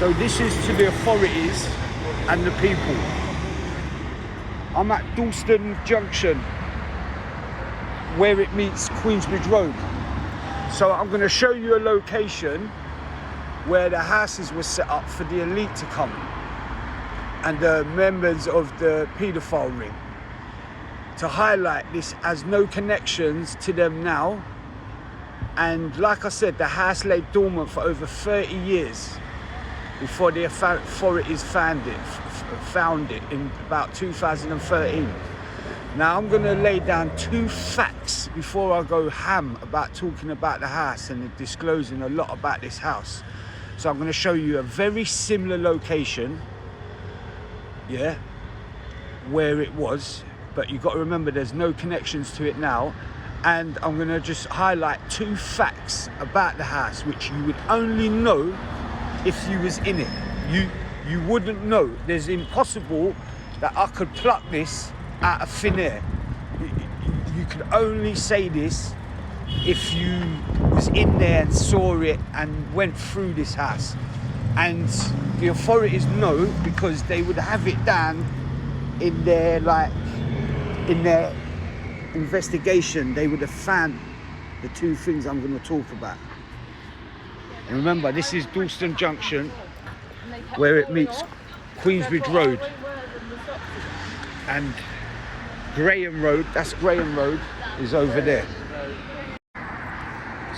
So this is to the authorities and the people. I'm at Dalston Junction, where it meets Queensbridge Road. So I'm going to show you a location where the houses were set up for the elite to come and the members of the paedophile ring, to highlight this has no connections to them now. And like I said, the house lay dormant for over 30 years before the authorities found it in about 2013. Now I'm going to lay down two facts before I go ham about talking about the house and disclosing a lot about this house. So I'm going to show you a very similar location, yeah, where it was, but you've got to remember there's no connections to it now. And I'm going to just highlight two facts about the house which you would only know if you was in it. You wouldn't know. There's impossible that I could pluck this out of thin air. You could only say this if you was in there and saw it and went through this house. And the authorities know because they would have it down in their investigation. They would have found the two things I'm going to talk about. And remember, this is Dalston Junction, where it meets Queensbridge Road and Graham Road. That's Graham Road, is over there.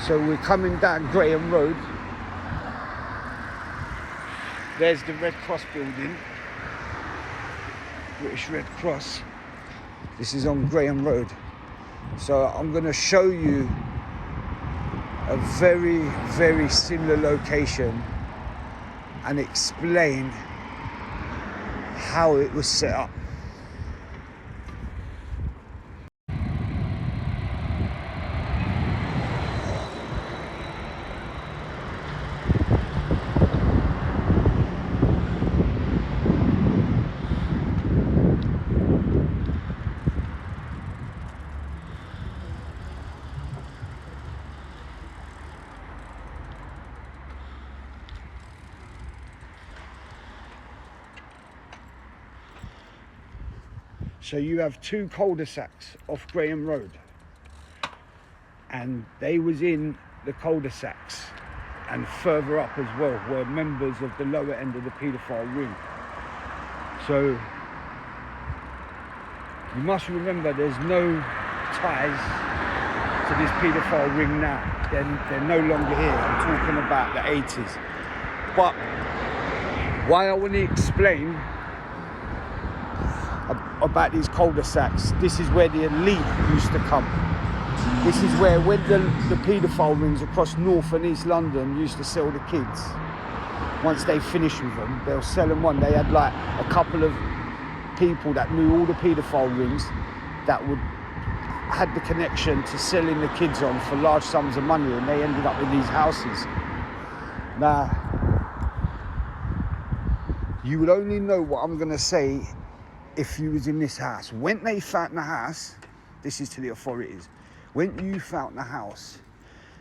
So we're coming down Graham Road. There's the Red Cross building, British Red Cross. This is on Graham Road. So I'm going to show you a very, very similar location and explain how it was set up. So you have two cul-de-sacs off Graham Road, and they was in the cul-de-sacs and further up as well were members of the lower end of the paedophile ring. So you must remember there's no ties to this paedophile ring now. They're no longer here. I'm talking about the 80s. But why I want to explain about these cul-de-sacs, this is where the elite used to come. This is where, when the paedophile rings across North and East London used to sell the kids, once they finished with them, they'll sell them one. They had like a couple of people that knew all the paedophile rings that had the connection to selling the kids on for large sums of money, and they ended up in these houses. Now, you would only know what I'm going to say if you was in this house. When they found the house, this is to the authorities, when you found the house,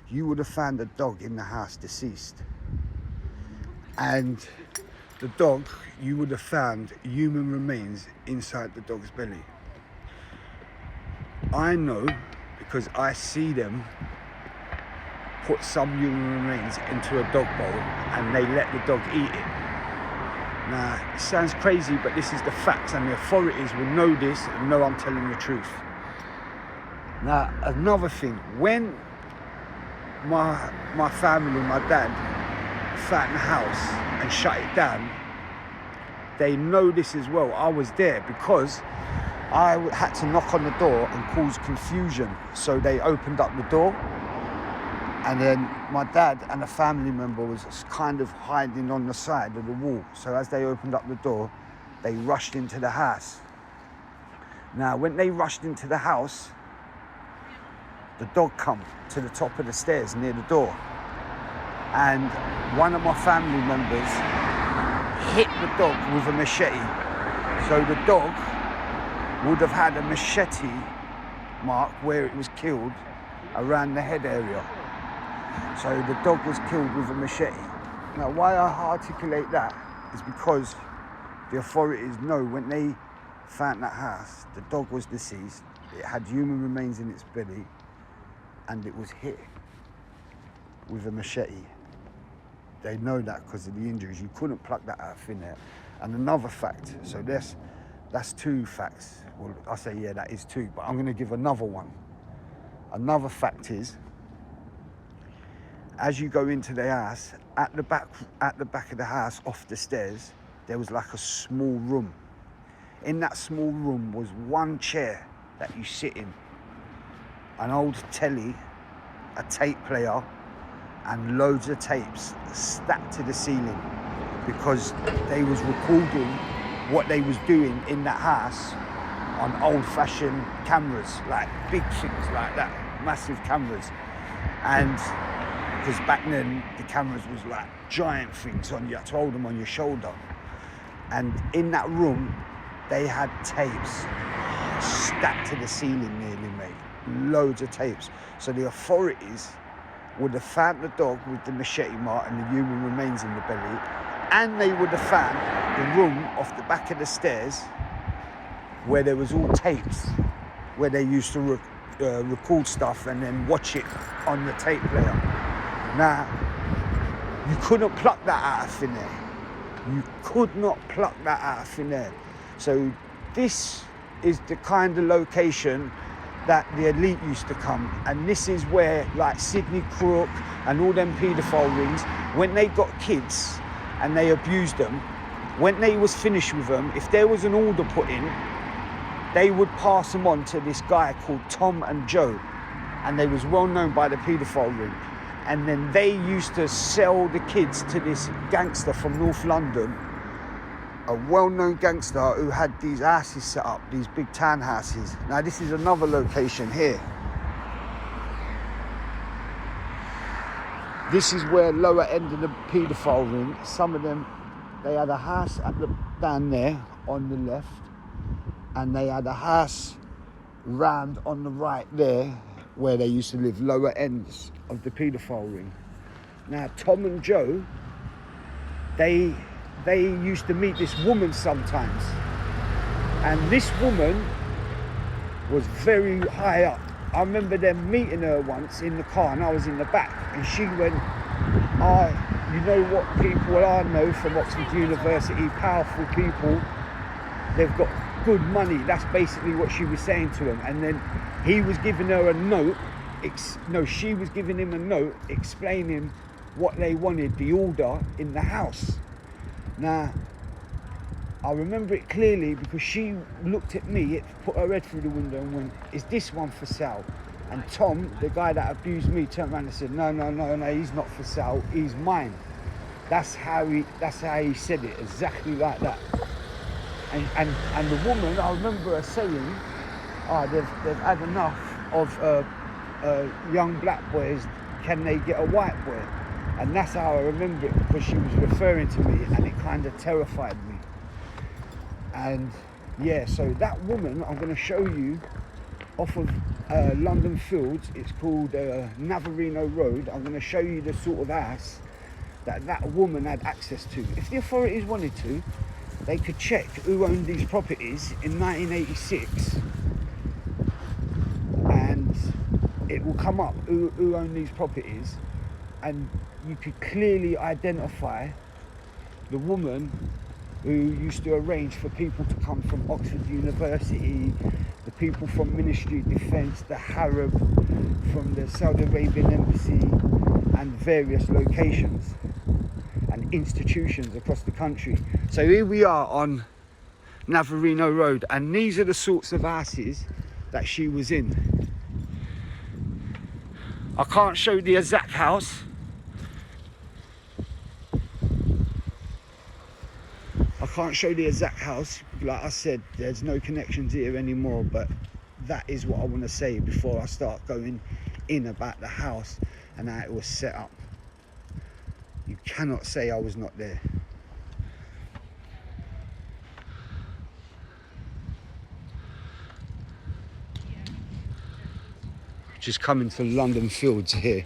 you would have found a dog in the house deceased. And the dog, you would have found human remains inside the dog's belly. I know because I see them put some human remains into a dog bowl and they let the dog eat it. Now, it sounds crazy, but this is the facts, and the authorities will know this and know I'm telling the truth. Now, another thing, when my family, my dad, found the house and shut it down, they know this as well. I was there because I had to knock on the door and cause confusion. So they opened up the door, and then my dad and a family member was kind of hiding on the side of the wall. So as they opened up the door, they rushed into the house. Now, when they rushed into the house, the dog come to the top of the stairs near the door. And one of my family members hit the dog with a machete. So the dog would have had a machete mark where it was killed around the head area. So the dog was killed with a machete. Now, why I articulate that is because the authorities know when they found that house, the dog was deceased, it had human remains in its belly, and it was hit with a machete. They know that because of the injuries. You couldn't pluck that out of thin air. And another fact, so that's 2 facts. Well, I say, yeah, that is 2, but I'm going to give another one. Another fact is, as you go into the house, at the back of the house, off the stairs, there was like a small room. In that small room was one chair that you sit in, an old telly, a tape player, and loads of tapes stacked to the ceiling, because they was recording what they was doing in that house on old-fashioned cameras, like big things like that, massive cameras. And because back then the cameras was like giant things on you, had to hold them on your shoulder. And in that room they had tapes stacked to the ceiling nearly, mate. Loads of tapes. So the authorities would have found the dog with the machete mark and the human remains in the belly, and they would have found the room off the back of the stairs where there was all tapes, where they used to record stuff and then watch it on the tape player. Now, you couldn't pluck that out of thin air. You could not pluck that out of thin air. So this is the kind of location that the elite used to come, and this is where, like Sydney Crook and all them paedophile rings, when they got kids and they abused them, when they was finished with them, if there was an order put in, they would pass them on to this guy called Tom and Joe, and they was well known by the paedophile ring. And then they used to sell the kids to this gangster from North London, a well-known gangster who had these houses set up, these big townhouses. Now this is another location here. This is where lower end of the paedophile ring, some of them, they had a house down there on the left, and they had a house round on the right there where they used to live, lower ends of the paedophile ring. Now Tom and Joe, they used to meet this woman sometimes, and this woman was very high up. I remember them meeting her once in the car, and I was in the back, and she went, you know what people I know from Oxford University, powerful people, they've got good money. That's basically what she was saying to him. And then he was giving her a note, she was giving him a note explaining what they wanted, the order in the house. Now, I remember it clearly because she looked at me, put her head through the window and went, "Is this one for sale?" And Tom, the guy that abused me, turned around and said, no, he's not for sale, he's mine. That's how he said it, exactly like that. And the woman, I remember her saying, they've had enough of young black boys, can they get a white boy? And that's how I remember it, because she was referring to me, and it kind of terrified me. And yeah, so that woman, I'm going to show you off of London Fields. It's called Navarino Road. I'm going to show you the sort of house that woman had access to. If the authorities wanted to, they could check who owned these properties in 1986, and it will come up who owned these properties, and you could clearly identify the woman who used to arrange for people to come from Oxford University, the people from Ministry of Defence, the Harab, from the Saudi Arabian Embassy, and various locations and institutions across the country. So here we are on Navarino Road, and these are the sorts of houses that she was in. I can't show the exact house. Like I said, there's no connections here anymore, but that is what I want to say before I start going in about the house and how it was set up. You cannot say I was not there. Just coming to London Fields here.